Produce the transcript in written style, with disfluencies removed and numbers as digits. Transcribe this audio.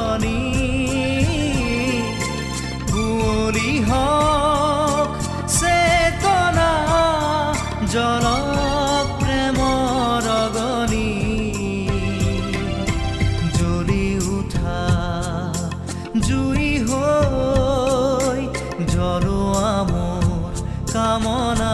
অগণি কুঁৱলী হওক চেতনা জলক প্ৰেমৰ অগণি জ্বলি উঠা জুই হৈ জ্বলোৱা মোৰ কামনা